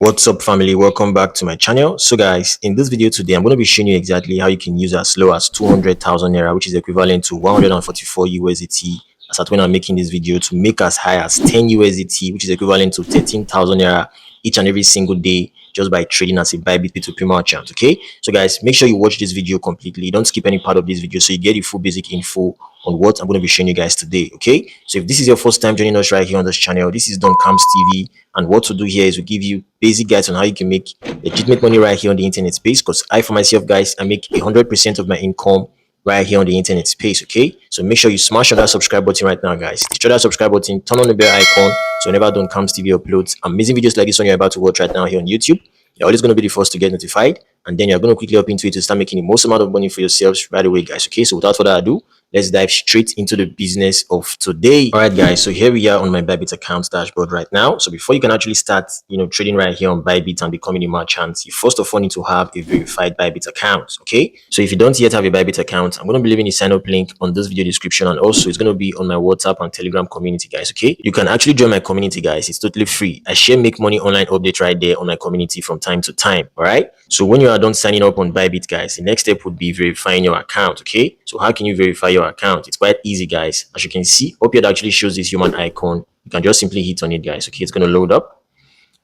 What's up, family? Welcome back to my channel. So guys, in this video today I'm going to be showing you exactly how you can use as low as 200,000 naira, which is equivalent to 144 USDT, as at when I'm making this video, to make as high as 10 USDT, which is equivalent to 13,000 naira each and every single day, just by trading as a Bybit P2P merchant. Okay, so guys, make sure you watch this video completely. Don't skip any part of this video so you get the full basic info on what I'm going to be showing you guys today. Okay, so if this is your first time joining us right here on this channel, this is Don Camps TV, and what to do here is we give you basic guides on how you can make legitimate money right here on the internet space. Because I, for myself, guys, I make 100% of my income right here on the internet space. Okay, so make sure you smash on that subscribe button right now, guys. Hit that subscribe button, turn on the bell icon, so whenever Don Camps TV uploads amazing videos like this one you're about to watch right now here on YouTube, you're always going to be the first to get notified, and then you're going to quickly hop into it to start making the most amount of money for yourselves right away, guys. Okay, so without further ado, let's dive straight into the business of today. All right, guys, so here we are on my Bybit account dashboard right now. So before you can actually start trading right here on Bybit and becoming a merchant, you first of all need to have a verified Bybit account. Okay, so if you don't yet have a Bybit account, I'm going to be leaving a sign up link on this video description, and also it's going to be on my WhatsApp and Telegram community, guys. Okay, you can actually join my community, guys. It's totally free. I share make money online updates right there on my community from time to time. All right, so when you are done signing up on Bybit, guys, the next step would be verifying your account. Okay, so how can you verify your account? It's quite easy, guys. As you can see up here, it actually shows this human icon. You can just simply hit on it, guys. Okay, it's going to load up.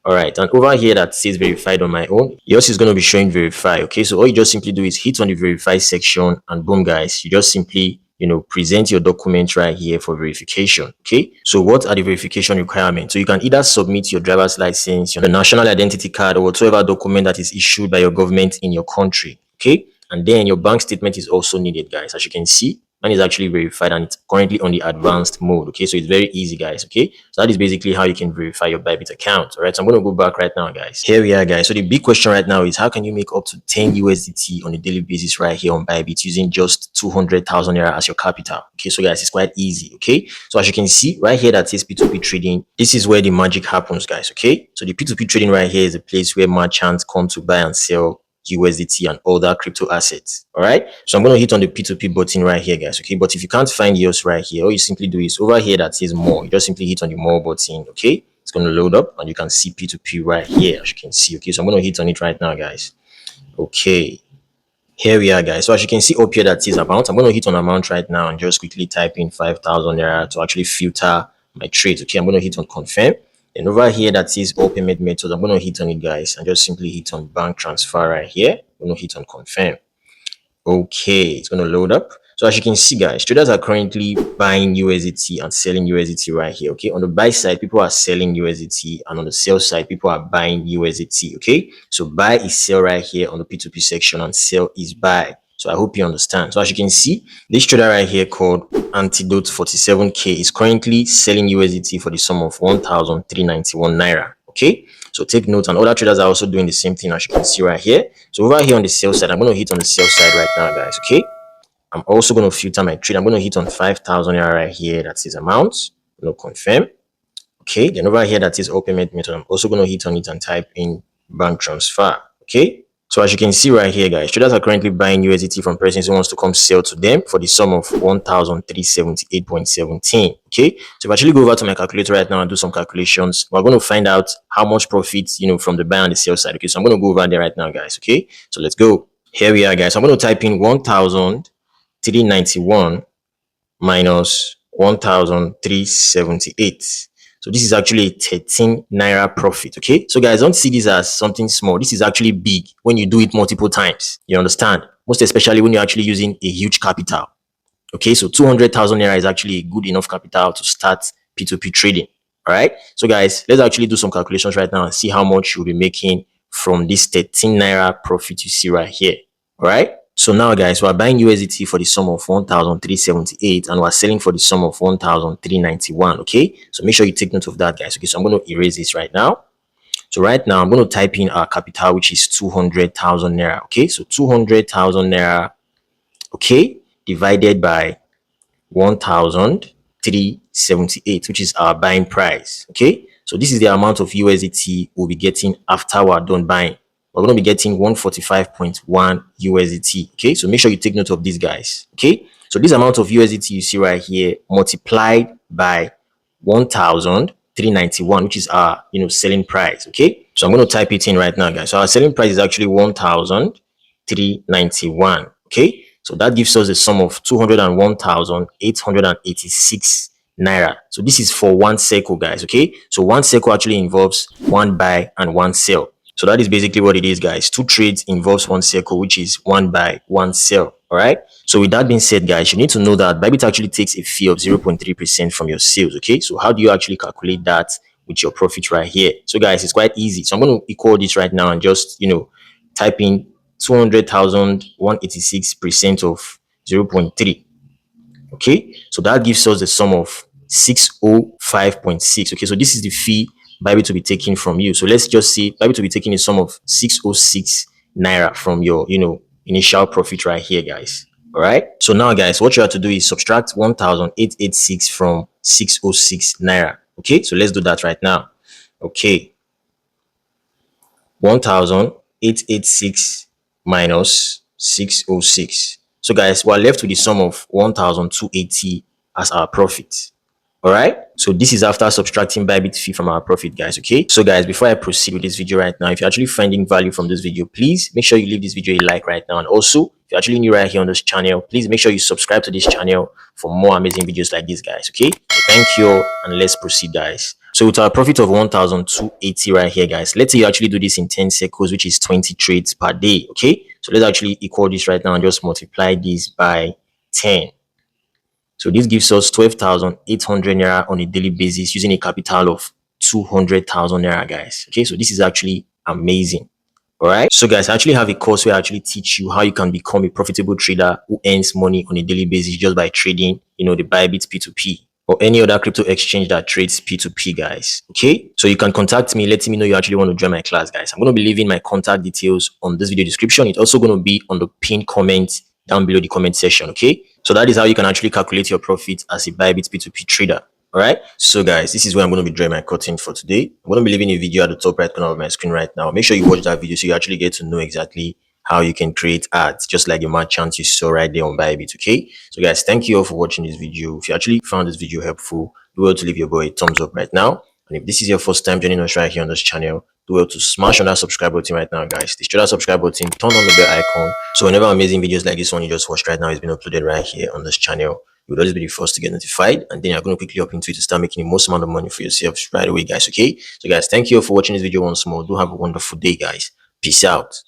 All right, and over here that says verified on my own, yours is going to be showing verify. Okay, so all you just simply do is hit on the verify section, and boom, guys, you just simply present your document right here for verification. Okay, so what are the verification requirements? So you can either submit your driver's license, your national identity card, or whatever document that is issued by your government in your country. Okay, and then your bank statement is also needed, guys. As you can see, mine is actually verified and it's currently on the advanced mode. Okay, so it's very easy, guys. Okay, so that is basically how you can verify your Bybit account. All right, so I'm going to go back right now, guys. Here we are, guys. So the big question right now is, how can you make up to 10 USDT on a daily basis right here on Bybit using just 200,000 naira as your capital? Okay, so guys, it's quite easy. Okay, so as you can see right here that says P2P trading, this is where the magic happens, guys. Okay, so the P2P trading right here is a place where merchants come to buy and sell USDT and other crypto assets. All right, so I'm going to hit on the P2P button right here, guys. Okay, but if you can't find yours right here, all you simply do is over here that says more, you just simply hit on the more button. Okay, it's going to load up and you can see P2P right here, as you can see. Okay, so I'm going to hit on it right now, guys. Okay, here we are, guys. So as you can see up here that says amount, I'm going to hit on amount right now and just quickly type in 5,000 naira to actually filter my trades. Okay, I'm going to hit on confirm. And over here that says all payment methods, I'm going to hit on it, guys, and just simply hit on bank transfer right here. I'm going to hit on confirm. Okay, it's going to load up. So as you can see, guys, traders are currently buying USDT and selling USDT right here. Okay, on the buy side, people are selling USDT, and on the sell side, people are buying USDT. Okay, so buy is sell right here on the P2P section, and sell is buy. So I hope you understand. So as you can see, this trader right here called Antidote 47K is currently selling USDT for the sum of 1,391 naira. Okay, so take note, and other traders are also doing the same thing, as you can see right here. So over here on the sell side, I'm going to hit on the sell side right now, guys. Okay, I'm also going to filter my trade. I'm going to hit on 5,000 naira right here. That is amount. I'm going to confirm. Okay, then over here that is all payment method, I'm also going to hit on it and type in bank transfer. Okay, so as you can see right here, guys, traders are currently buying USDT from persons who wants to come sell to them for the sum of 1,378.17. Okay, so if I actually go over to my calculator right now and do some calculations, we're going to find out how much profit from the buy and the sell side. Okay, so I'm going to go over there right now, guys. Okay, so let's go. Here we are, guys. I'm going to type in 1,391 minus 1,378. So this is actually a 13 naira profit. Okay, so guys, don't see this as something small. This is actually big when you do it multiple times. You understand? Most especially when you're actually using a huge capital. Okay, so 200,000 naira is actually a good enough capital to start P2P trading. All right, so guys, let's actually do some calculations right now and see how much you'll be making from this 13 naira profit you see right here. All right, so now, guys, we're buying USDT for the sum of 1,378 and we're selling for the sum of 1,391. Okay, so make sure you take note of that, guys. Okay, so I'm going to erase this right now. So right now I'm going to type in our capital, which is 200,000 naira. Okay, so 200,000 naira, okay, divided by 1,378, which is our buying price. Okay, so this is the amount of USDT we'll be getting after we're done buying. We're going to be getting 145.1 USDT. Okay, so make sure you take note of these, guys. Okay, so this amount of USDT you see right here multiplied by 1,000 391, which is our selling price. Okay, so I'm going to type it in right now, guys. So our selling price is actually 1,391. Okay, so that gives us a sum of 201,886 naira. So this is for one cycle, guys. Okay, so one cycle actually involves one buy and one sell. So that is basically what it is, guys. Two trades involves one cycle, which is one buy, one sell. All right. So with that being said, guys, you need to know that Bybit actually takes a fee of 0.3% from your sales. Okay. So how do you actually calculate that with your profit right here? So guys, it's quite easy. So I'm going to equal this right now and just, type in 200,186% of 0.3. Okay, so that gives us the sum of 605.6. Okay, so this is the fee Bybit will be taking from you. So let's just say Bybit will be taking a sum of 606 naira from your initial profit right here, guys. All right, so now guys, what you have to do is subtract 1,886 from 606 naira. Okay, so let's do that right now. Okay, 1,886 minus 606. So guys, we're left with the sum of 1,280 as our profit. All right, so this is after subtracting Bybit fee from our profit, guys. Okay, so guys, before I proceed with this video right now, if you're actually finding value from this video, please make sure you leave this video a like right now. And also, if you're actually new right here on this channel, please make sure you subscribe to this channel for more amazing videos like this, guys. Okay, so thank you all, and let's proceed, guys. So with our profit of 1,280 right here, guys, let's say you actually do this in 10 cycles, which is 20 trades per day. Okay, so let's actually equal this right now and just multiply this by 10. So this gives us 12,800 naira on a daily basis using a capital of 200,000 naira, guys. Okay, so this is actually amazing. All right, so guys, I actually have a course where I actually teach you how you can become a profitable trader who earns money on a daily basis just by trading, the Bybit P2P or any other crypto exchange that trades P2P, guys. Okay, so you can contact me, letting me know you actually want to join my class, guys. I'm going to be leaving my contact details on this video description. It's also going to be on the pinned comment down below the comment section. Okay, so that is how you can actually calculate your profit as a Bybit P2P trader. All right, so guys, this is where I'm going to be drawing my curtain for today. I'm going to be leaving a video at the top right corner of my screen right now. Make sure you watch that video so you actually get to know exactly how you can create ads, just like the merchant you saw right there on Bybit. Okay, so guys, thank you all for watching this video. If you actually found this video helpful, do well to leave your boy a thumbs up right now. And if this is your first time joining us right here on this channel, do well to smash on that subscribe button right now, guys. Destroy that subscribe button, turn on the bell icon, so whenever amazing videos like this one you just watched right now is being uploaded right here on this channel, you would always be the first to get notified, and then you're going to quickly hop into it to start making the most amount of money for yourself right away, guys. Okay, so guys, thank you all for watching this video once more. Do have a wonderful day, guys. Peace out.